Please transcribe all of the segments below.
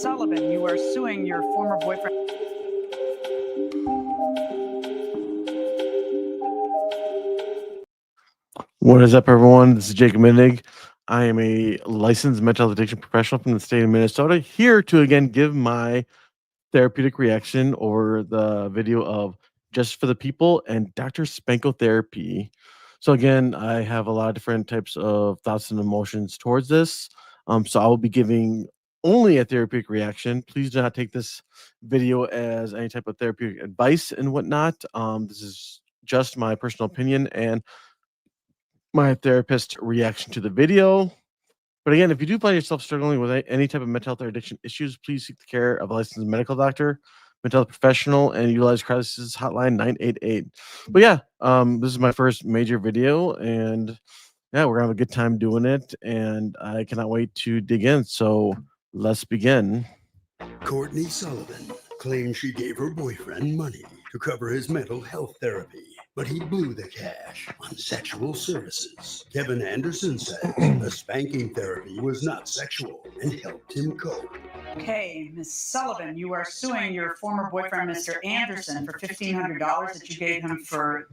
Sullivan, you are suing your former boyfriend. What is up, everyone? This is Jacob Minnig. I am a licensed mental health addiction professional from the state of Minnesota, here to again give my therapeutic reaction over the video of Just for the People and Dr. Spank-o-Therapy. So again, I have a lot of different types of thoughts and emotions towards this. So I will be giving only a therapeutic reaction. Please do not take this video as any type of therapeutic advice and whatnot. This is just my personal opinion and my therapist reaction to the video. But again, if you do find yourself struggling with any type of mental health or addiction issues, please seek the care of a licensed medical doctor, mental health professional, and utilize crisis hotline 988. But yeah, this is my first major video, and yeah, we're gonna have a good time doing it, and I cannot wait to dig in. So let's begin. Courtney Sullivan claims she gave her boyfriend money to cover his mental health therapy, but he blew the cash on sexual services. Kevin Anderson says the spanking therapy was not sexual and helped him cope. Okay, Ms. Sullivan, you are suing your former boyfriend, Mr. Anderson, for $1,500 that you gave him for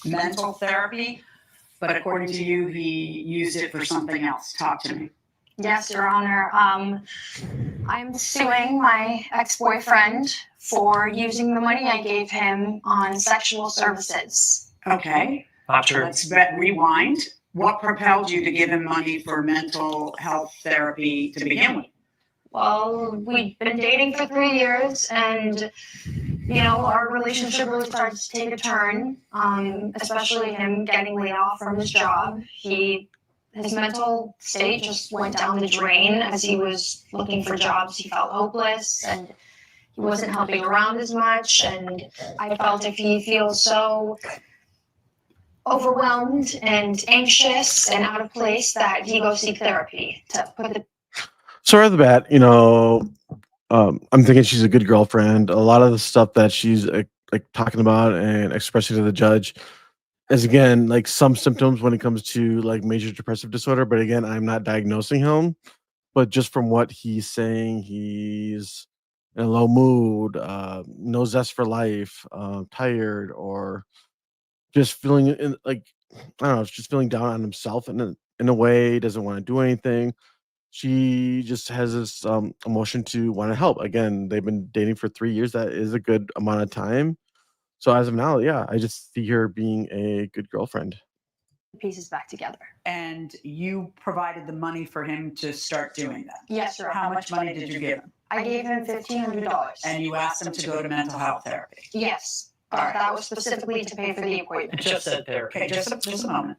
mental therapy, but according to you, he used it for something else. Talk to me. Yes, Your Honor. I'm suing my ex-boyfriend for using the money I gave him on sexual services. Okay. Sure. Let's rewind. What propelled you to give him money for mental health therapy to begin with? Well, we'd been dating for 3 years, and our relationship really started to take a turn, especially him getting laid off from his job. His mental state just went down the drain as he was looking for jobs. He felt hopeless, and he wasn't helping around as much. And I felt if he feels so overwhelmed and anxious and out of place, that he go seek therapy to put the. So right off the bat, I'm thinking she's a good girlfriend. A lot of the stuff that she's like talking about and expressing to the judge is again like some symptoms when it comes to like major depressive disorder. But again, I'm not diagnosing him. But just from what he's saying, he's in a low mood, no zest for life, tired, or just feeling like I don't know, just feeling down on himself in a way, doesn't want to do anything. She just has this emotion to want to help. Again, they've been dating for 3 years. That is a good amount of time. So as of now, yeah, I just see her being a good girlfriend. Pieces back together. And you provided the money for him to start doing that? Yes, Your Honor. How much money did you give him? I gave him $1,500. And you asked him to go to mental health therapy? Yes. All right. That was specifically to pay for the appointment. Just said therapy. Okay, just a moment.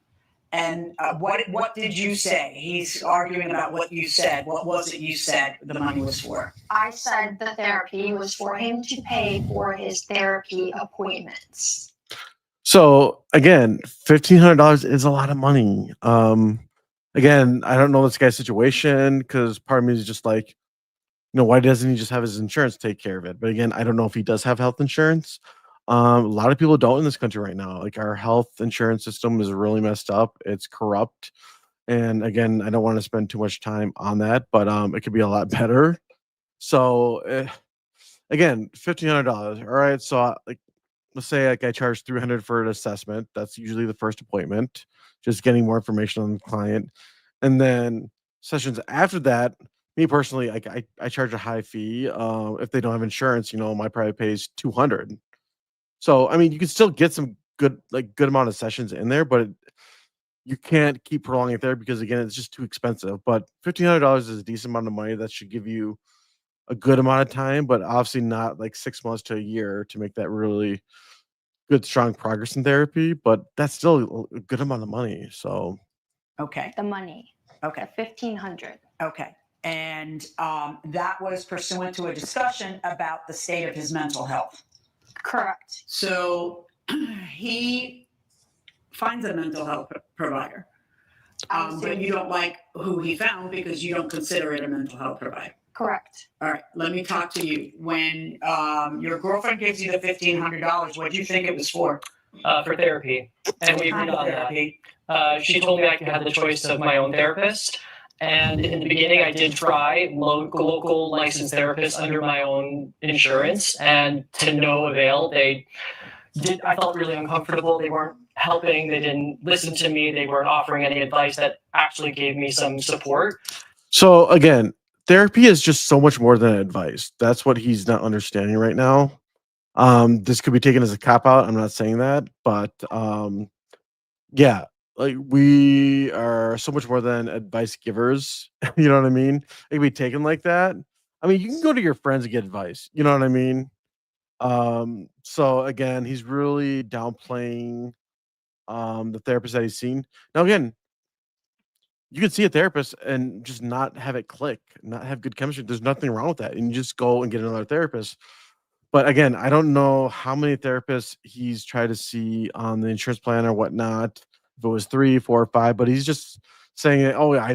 And what did you say? He's arguing about what you said. What was it you said the money was for? I said the therapy was for him to pay for his therapy appointments. So again, $1,500 is a lot of money. Again, I don't know this guy's situation because part of me is just like, why doesn't he just have his insurance take care of it? But again, I don't know if he does have health insurance. A lot of people don't in this country right now. Like our health insurance system is really messed up. It's corrupt. And again, I don't want to spend too much time on that, but it could be a lot better. So again, $1,500. All right. So let's say like I charge $300 for an assessment. That's usually the first appointment, just getting more information on the client. And then sessions after that, me personally, I charge a high fee. If they don't have insurance, my private pay is $200. So, I mean, you can still get some good amount of sessions in there, but you can't keep prolonging it there because again, it's just too expensive. But $1,500 is a decent amount of money that should give you a good amount of time, but obviously not like 6 months to a year to make that really good, strong progress in therapy. But that's still a good amount of money. So, okay, The money. okay, $1,500. okay. And that was pursuant to a discussion about the state of his mental health. Correct. So he finds a mental health provider, but you don't like who he found because you don't consider it a mental health provider. Correct. All right, let me talk to you. When your girlfriend gives you the $1,500, what do you think it was for? For therapy. And we agreed on that. She told me I could have the choice of my own therapist. And in the beginning, I did try local licensed therapists under my own insurance, and to no avail. I felt really uncomfortable. They weren't helping. They didn't listen to me. They weren't offering any advice that actually gave me some support. So again, therapy is just so much more than advice. That's what he's not understanding right now. This could be taken as a cop out. I'm not saying that, but yeah, like we are so much more than advice givers. You know what I mean? It can be taken like that. I mean, you can go to your friends and get advice. You know what I mean? So again, he's really downplaying the therapist that he's seen. Now again, you can see a therapist and just not have it click, not have good chemistry. There's nothing wrong with that. And you just go and get another therapist. But again, I don't know how many therapists he's tried to see on the insurance plan or whatnot. If it was 3, 4, or 5, but he's just saying, "Oh, yeah,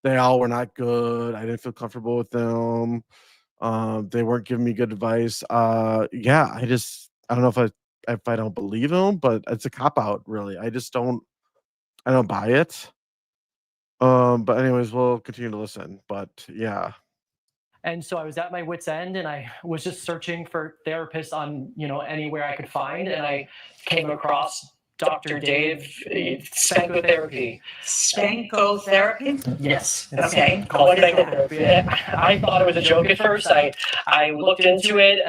they all were not good. I didn't feel comfortable with them. They weren't giving me good advice." Yeah, I don't know if I don't believe him, but it's a cop out, really. I don't buy it. But anyways, we'll continue to listen. But yeah. And so I was at my wit's end, and I was just searching for therapists on, anywhere I could find, and I came across Dr. Dave, Spank-o-Therapy. Spank-o-Therapy? Yes. Okay. Called What is that? Spank-o-Therapy. I thought it was a joke at first. I looked into it.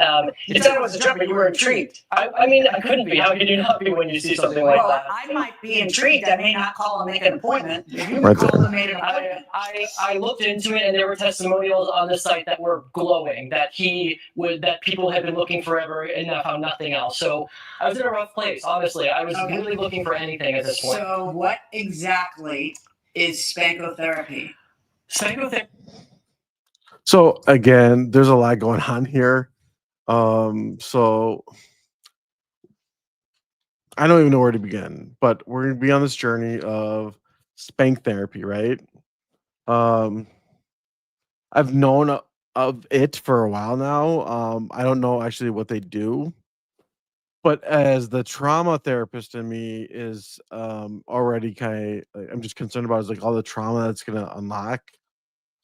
You said it was a joke, but you were intrigued. I mean, I couldn't be. How could you not be when you see something like Well, that? I might be intrigued. I may not call and make an appointment. If you Right called there. and made an appointment. I looked into it, and there were testimonials on the site that were glowing, that people had been looking forever and found nothing else. So I was in a rough place, honestly. I was really looking for anything at this point. So what exactly is Spank-o-Therapy? Spank-o-Therapy. So again, there's a lot going on here. So I don't even know where to begin, but we're gonna be on this journey of spank therapy, right? I've known of it for a while now. I don't know actually what they do, but as the trauma therapist in me is already I'm just concerned about is like all the trauma that's gonna unlock.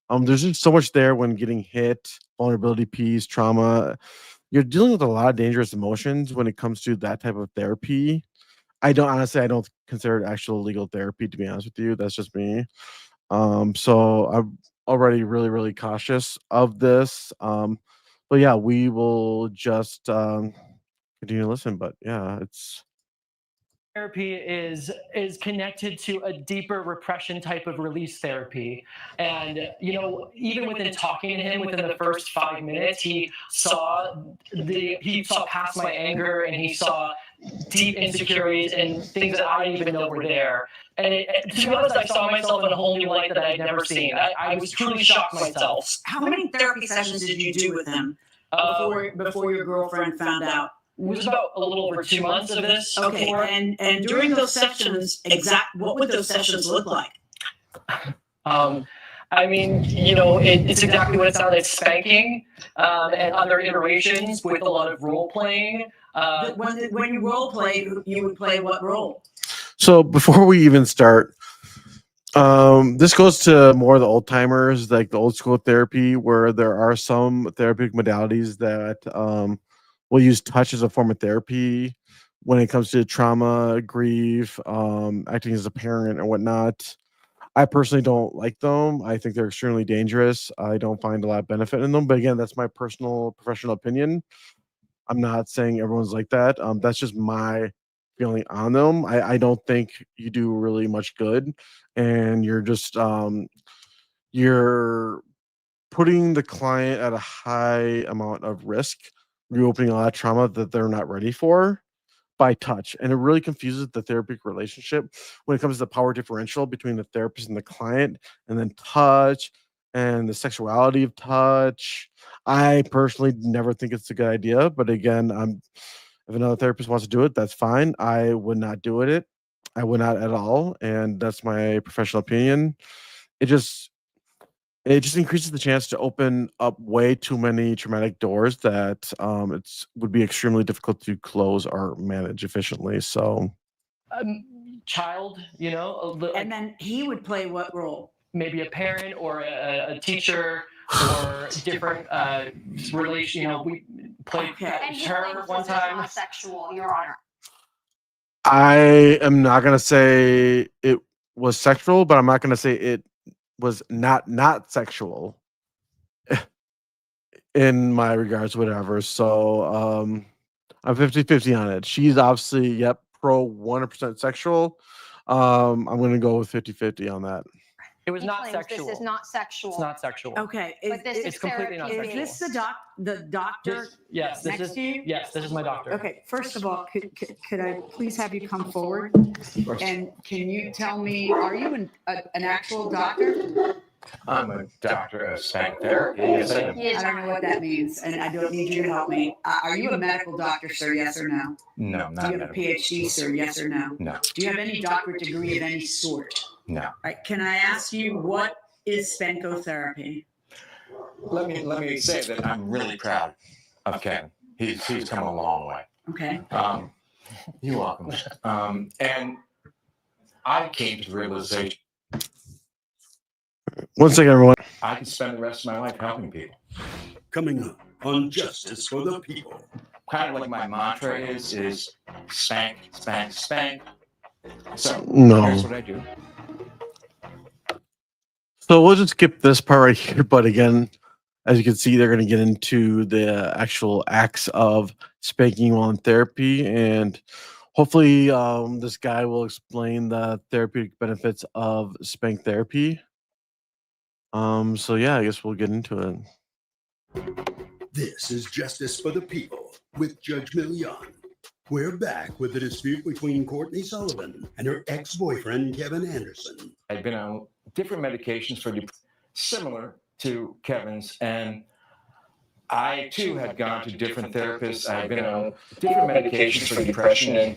There's just so much there when getting hit, vulnerability piece, trauma. You're dealing with a lot of dangerous emotions when it comes to that type of therapy. I don't consider it actual legal therapy, to be honest with you. That's just me. So I'm already really, really cautious of this. But yeah, we will just continue to listen. But yeah, it's Therapy is connected to a deeper repression type of release therapy. And even within talking to him within the first 5 minutes, he saw past my anger, and he saw deep insecurities and things that I didn't even know were there. And to be honest, I saw myself in a whole new light that I had never seen. I was truly shocked myself. How many therapy sessions did you do with him before your girlfriend found out? It was about a little over 2 months of this. Okay, and during those sessions, what would those sessions look like? I mean, it's exactly what it sounds like: spanking and other iterations with a lot of role playing. When you role play, you would play what role? so before we even start, this goes to more of the old timers, like the old school therapy, where there are some therapeutic modalities that will use touch as a form of therapy when it comes to trauma, grief, acting as a parent or whatnot. I personally don't like them. I think they're extremely dangerous. I don't find a lot of benefit in them. But again, that's my personal professional opinion. I'm not saying everyone's like that. That's just my feeling on them. I don't think you do really much good, and you're putting the client at a high amount of risk, reopening a lot of trauma that they're not ready for by touch. And it really confuses the therapeutic relationship when it comes to the power differential between the therapist and the client, and then touch and the sexuality of touch. I personally never think it's a good idea, but again, if another therapist wants to do it, that's fine. I would not do it. I would not at all, and that's my professional opinion. It just it just increases the chance to open up way too many traumatic doors that would be extremely difficult to close or manage efficiently. So Child, And then he would play what role? maybe a parent or a teacher or different relation. You know, we played And he her claims one this is time. not sexual, Your Honor. I am not gonna say it was sexual, but I'm not gonna say it was not sexual in my regards, whatever. So I'm 50-50 on it. She's obviously, yep, pro 100% sexual. I'm gonna go with 50-50 on that. It was He not claims sexual. this is not sexual. It's not sexual. Okay. But this It's is completely not therapy. Is sexual. this the doctor Yes, this next is to you? yes, this is my doctor. Okay, first of all, could I please have you come forward? And can you tell me, are you an actual doctor? I'm a doctor of Spank-o-Therapy. Yes, I am. He is I don't know what that means, and I don't need you to help me. Are you a medical doctor, sir? Yes or no? No, Do not you have a medical. PhD, sir? Yes or no? No, Do you have any doctorate degree of any sort? no. All right, can I ask you, what is Spank-o-Therapy? Let me say that I'm really proud of Kevin. He's come a long way. Okay. You're welcome. And I came to the realization One second, everyone. I could spend the rest of my life helping people. Coming up on Justice for the People. Kind of like my mantra is spank, spank, spank. So No. here's what I do. So we'll just skip this part right here. But again, as you can see, they're going to get into the actual acts of spanking while in therapy, and hopefully, this guy will explain the therapeutic benefits of spank therapy. So yeah, I guess we'll get into it. This is Justice for the People with Judge Millian. We're back with the dispute between Courtney Sullivan and her ex-boyfriend, Kevin Anderson. I've been on different medications for depression, similar to Kevin's, and I too had gone to different therapists. I've been on different medications for depression, and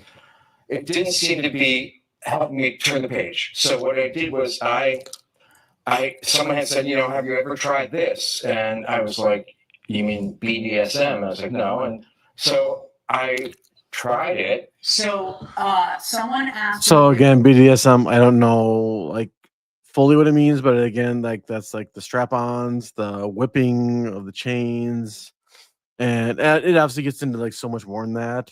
it didn't seem to be helping me turn the page. So what I did was someone had said, you know, have you ever tried this? And I was like, you mean BDSM? I was like, no. And so I tried it. So, someone asked. So me- again, BDSM, I don't know like fully what it means, but again, like that's like the strap-ons, the whipping of the chains, and it obviously gets into like so much more than that.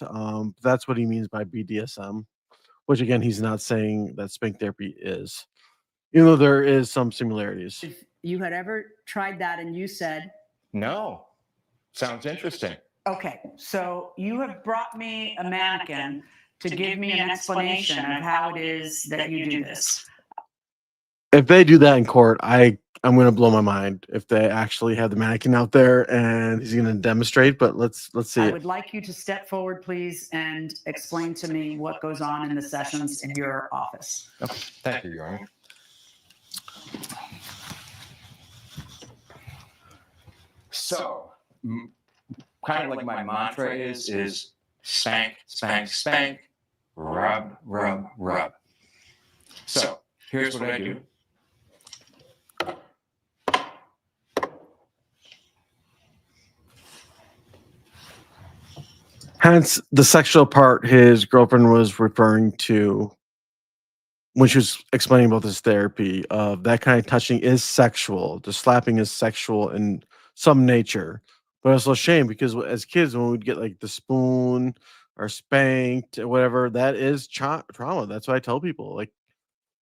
That's what he means by BDSM, which again, he's not saying that spank therapy is, even though there is some similarities. If you had ever tried that and you said, No. Sounds interesting. okay, so you have brought me a mannequin to give me an explanation of how it is that you do this. If they do that in court, I'm gonna blow my mind if they actually have the mannequin out there and he's gonna demonstrate. But let's see I it. would like you to step forward, please, and explain to me what goes on in the sessions in your office. Okay. Thank you, Your Honor. So, kind of like my mantra is spank, spank, spank, rub, rub, rub. So, here's what I do. Hence the sexual part his girlfriend was referring to when she was explaining about this therapy. Of that kind of touching is sexual. The slapping is sexual in some nature, but it's a shame because as kids, when we'd get like the spoon or spanked or whatever, that is trauma. That's what I tell people. Like,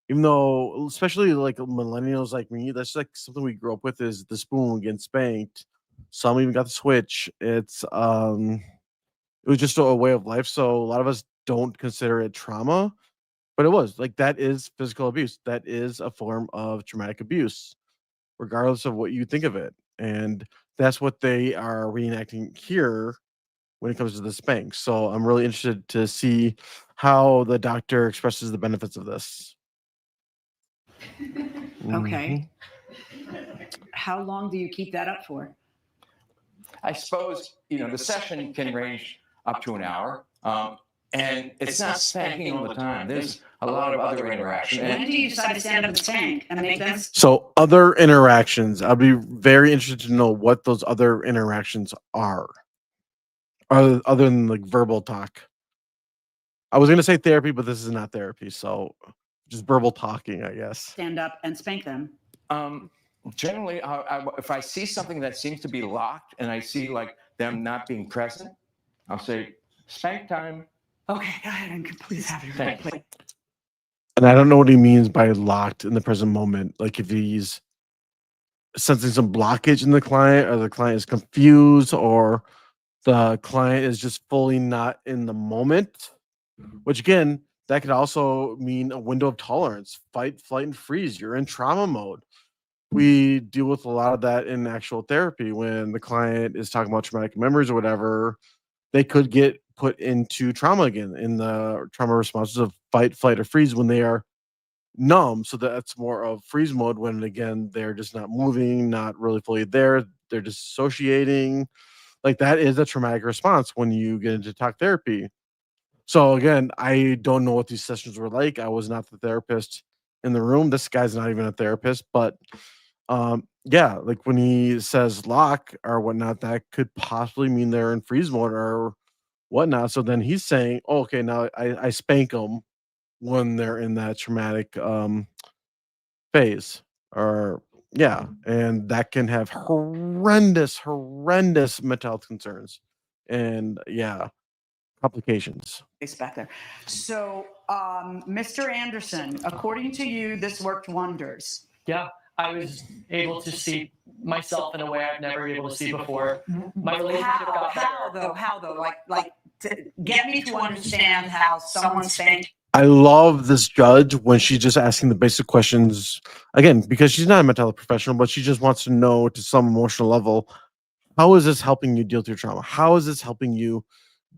even though, especially like millennials like me, that's like something we grew up with is the spoon getting spanked. Some even got the switch. It was just a way of life. So a lot of us don't consider it trauma, but it was like that is physical abuse. That is a form of traumatic abuse, regardless of what you think of it. And that's what they are reenacting here when it comes to the spank. So I'm really interested to see how the doctor expresses the benefits of this. Okay. How long do you keep that up for? I suppose, you know, the session can range up to an hour. And it's not spanking all the time. There's a lot of other interaction. When And do you decide to stand up and spank and make them? So other interactions, I'll be very interested to know what those other interactions are, other than like verbal talk. I was gonna say therapy, but this is not therapy, so just verbal talking, I guess. Stand up and spank them. Generally, if I see something that seems to be locked and I see like them not being present, I'll say, spank time. Okay, go ahead and please have your Thank you. play. And I don't know what he means by locked in the present moment. Like if he's sensing some blockage in the client, or the client is confused, or the client is just fully not in the moment, which again, that could also mean a window of tolerance, fight, flight, and freeze. You're in trauma mode. We deal with a lot of that in actual therapy when the client is talking about traumatic memories or whatever. They could get put into trauma again in the trauma responses of fight, flight, or freeze when they are numb. So that's more of freeze mode when again they're just not moving, not really fully there. They're dissociating. Like that is a traumatic response when you get into talk therapy. So again, I don't know what these sessions were like. I was not the therapist in the room. This guy's not even a therapist, but yeah, like when he says lock or whatnot, that could possibly mean they're in freeze mode or whatnot. So then he's saying, oh, okay, now I spank them when they're in that traumatic phase, or yeah, and that can have horrendous mental health concerns and yeah, complications. Face back there. So, Mr. Anderson, according to you, this worked wonders. Yeah, I was able to see myself in a way I've never been able to see before. My relationship got better. How though? Like, to get me to understand how someone spanked. I love this judge when she's just asking the basic questions again, because she's not a mental health professional, but she just wants to know to some emotional level, how is this helping you deal with your trauma? How is this helping you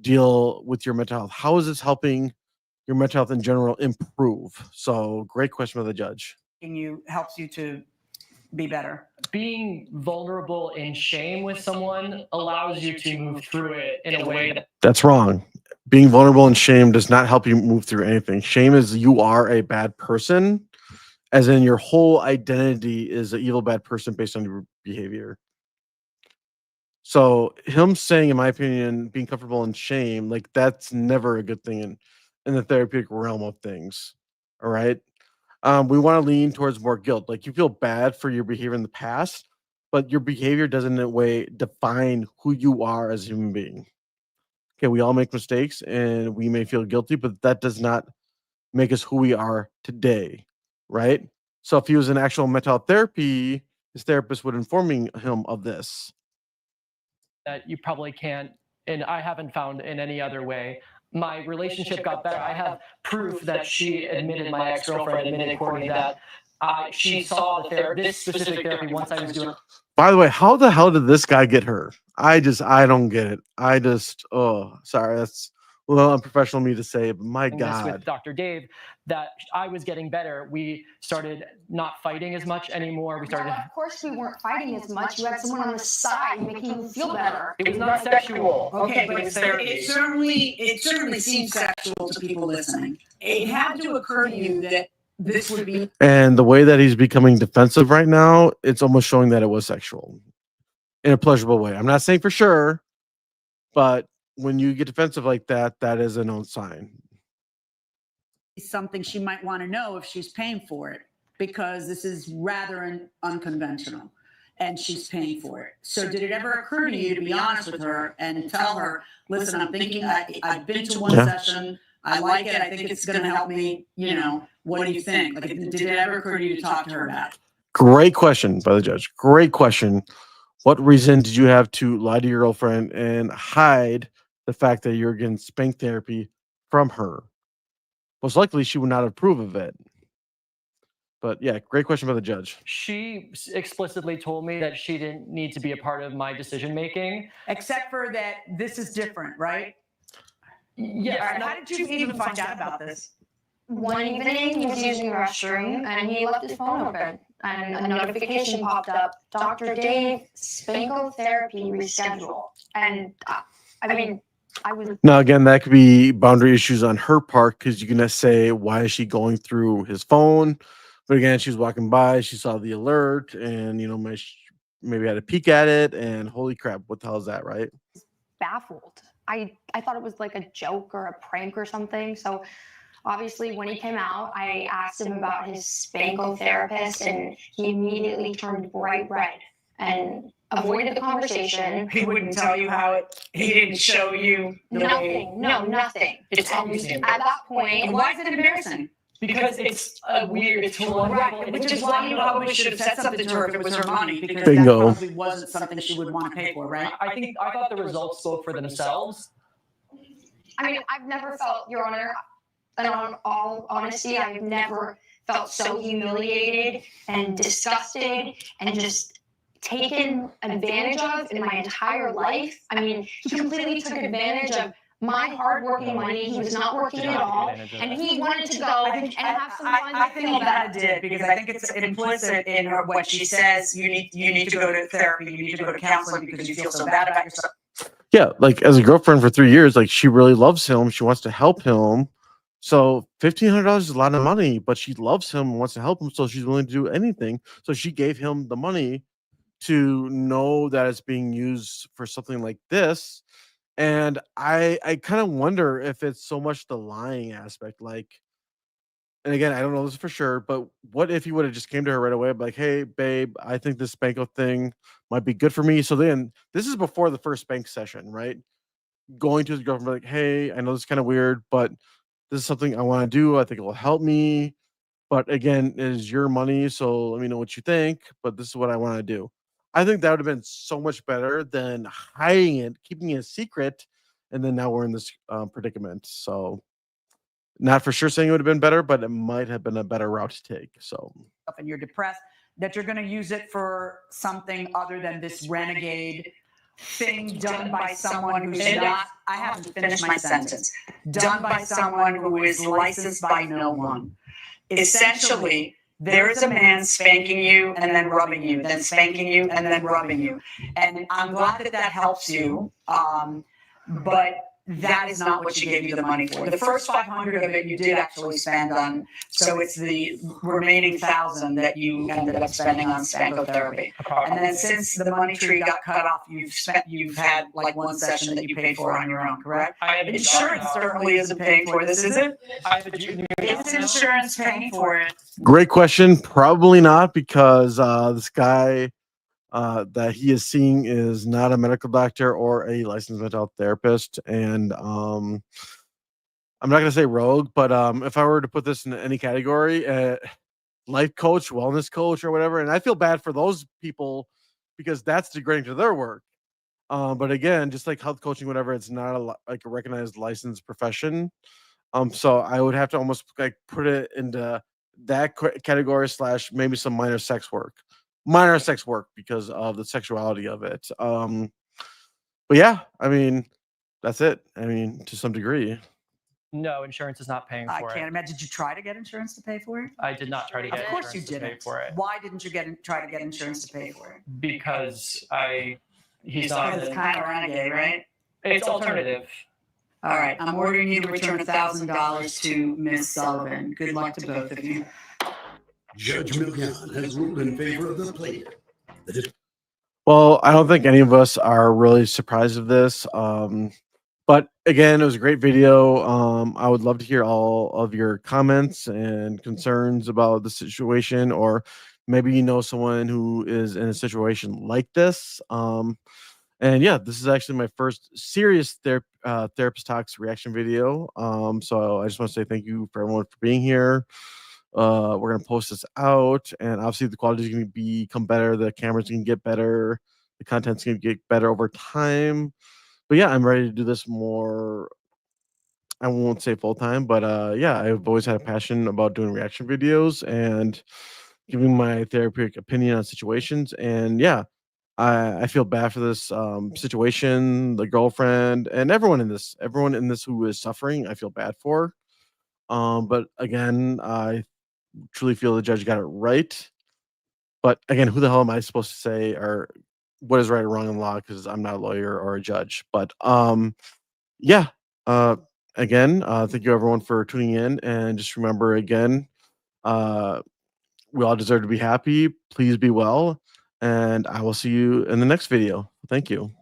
deal with your mental health? How is this helping your mental health in general improve? So great question by the judge. You helps you to be better. Being vulnerable in shame with someone allows you to move through it in a way that That's wrong. Being vulnerable and shame does not help you move through anything. Shame is you are a bad person, as in your whole identity is an evil bad person based on your behavior. So him saying, in my opinion, being comfortable in shame, like that's never a good thing in the therapeutic realm of things. All right. We want to lean towards more guilt. Like you feel bad for your behavior in the past, but your behavior doesn't in a way define who you are as a human being. Okay, we all make mistakes and we may feel guilty, but that does not make us who we are today, right? So if he was in actual mental health therapy, his therapist would informing him of this. you probably can't, and I haven't found in any other way. My relationship got better. I have proof that she admitted, my ex-girlfriend admitted, Courtney, that she saw this specific therapy once I was doing. By the way, how the hell did this guy get her? I don't get it. Oh, sorry, that's a little unprofessional of me to say, but my This God. with Dr. Dave, that I was getting better. We started not fighting as much anymore. We started. Of course, we weren't fighting as much. You had someone on the side making you feel better. It was not sexual. Okay, but It was therapy. it certainly seems sexual to people listening. It had to occur to you that this would be. And the way that he's becoming defensive right now, it's almost showing that it was sexual in a pleasurable way. I'm not saying for sure, but when you get defensive like that, that is a known sign. Something she might want to know if she's paying for it, because this is rather unconventional and she's paying for it. So did it ever occur to you to be honest with her and tell her, listen, I'm thinking I've been to one session. I like it. I think it's going to help me. What do you think? Like, did it ever occur to you to talk to her about it? Great question by the judge. Great question. What reason did you have to lie to your girlfriend and hide the fact that you're getting spank therapy from her? Most likely she would not approve of it. But yeah, great question by the judge. She explicitly told me that she didn't need to be a part of my decision making. Except for that this is different, right? Yes. All right, how did you even find out about this? One evening, he was using the restroom and he left his phone open, and a notification popped up: Dr. Dave, Spank-o-Therapy reschedule. And I was. Now, again, that could be boundary issues on her part, because you can just say, why is she going through his phone? But again, she was walking by, she saw the alert, and maybe had a peek at it, and holy crap, what the hell is that, right? Baffled. I thought it was like a joke or a prank or something. So Obviously, when he came out, I asked him about his Spank-o-Therapist, and he immediately turned bright red and avoided the conversation. He wouldn't tell you how he didn't show you the way. Nothing. No, nothing. It's obviously At that point, Why is it embarrassing? because it's a weird, it's totally Right, which is why you probably should have said something to her if it was her money, because Bingo. that probably wasn't something she would want to pay for, right? I thought the results spoke for themselves. I mean, I've never felt, Your Honor, and on all honesty, I've never felt so humiliated and disgusted and just taken advantage of in my entire life. I mean, he completely took advantage of my hardworking money. He was not working at all, and he wanted to go and have some fun. I think Nevada did, because I think it's implicit in her what she says. You need to go to therapy. You need to go to counseling because you feel so bad about yourself. Yeah, like as a girlfriend for 3 years, like she really loves him. She wants to help him. So $1,500 is a lot of money, but she loves him and wants to help him, so she's willing to do anything. So she gave him the money to know that it's being used for something like this. And I kind of wonder if it's so much the lying aspect. Like, and again, I don't know this for sure, but what if he would have just came to her right away, like, "Hey, babe, I think this Spanko thing might be good for me." So then this is before the first spank session, right? Going to his girlfriend, like, "Hey, I know this is kind of weird, but this is something I want to do. I think it will help me. But again, it is your money, so let me know what you think. But this is what I want to do." I think that would have been so much better than hiding it, keeping it a secret, and then now we're in this predicament. So, not for sure saying it would have been better, but it might have been a better route to take. So, And you're depressed, that you're going to use it for something other than this renegade thing done by someone who's not, I haven't finished my sentence, done by someone who is licensed by no one. Essentially, there is a man spanking you and then rubbing you, then spanking you and then rubbing you. And I'm glad that that helps you. But that is not what she gave you the money for. The first 500 of it you did actually spend on, so it's the remaining 1,000 that you ended up spending on Spank-o-Therapy. And then since the money tree got cut off, you've had like one session that you paid for on your own, correct? Insurance certainly isn't paying for this, is it? Is insurance paying for it? great question. Probably not, because this guy that he is seeing is not a medical doctor or a licensed mental health therapist. And I'm not going to say rogue, but if I were to put this in any category, life coach, wellness coach, or whatever, and I feel bad for those people because that's degrading to their work. But again, just like health coaching, whatever, it's not like a recognized licensed profession. So I would have to almost like put it into that category / maybe some minor sex work because of the sexuality of it. But yeah, I mean, that's it. I mean, to some degree. No, insurance is not paying I for can't it. imagine. Did you try to get insurance to pay for it? I did not try to get Of course you insurance to pay didn't. for it Why didn't you try to get insurance to pay for it? because he's not. Because it's kind of renegade, right? It's alternative. All right, I'm ordering you to return $1,000 to Miss Sullivan. Good luck to both of you. Judge Millian has ruled in favor of the plaintiff. Well, I don't think any of us are really surprised of this. But again, it was a great video. I would love to hear all of your comments and concerns about the situation, or maybe you know someone who is in a situation like this. And yeah, this is actually my first serious therapist talks reaction video. So I just want to say thank you for everyone for being here. We're gonna post this out, and obviously the quality is gonna become better. The camera's gonna get better. The content's gonna get better over time. But yeah, I'm ready to do this more. I won't say full time, but yeah, I've always had a passion about doing reaction videos and giving my therapeutic opinion on situations. And yeah, I feel bad for this situation, the girlfriend, and everyone in this who is suffering. I feel bad for. But again, I truly feel the judge got it right. But again, who the hell am I supposed to say or what is right or wrong in law? Because I'm not a lawyer or a judge. But yeah. Again, thank you everyone for tuning in, and just remember again, we all deserve to be happy. Please be well, and I will see you in the next video. Thank you.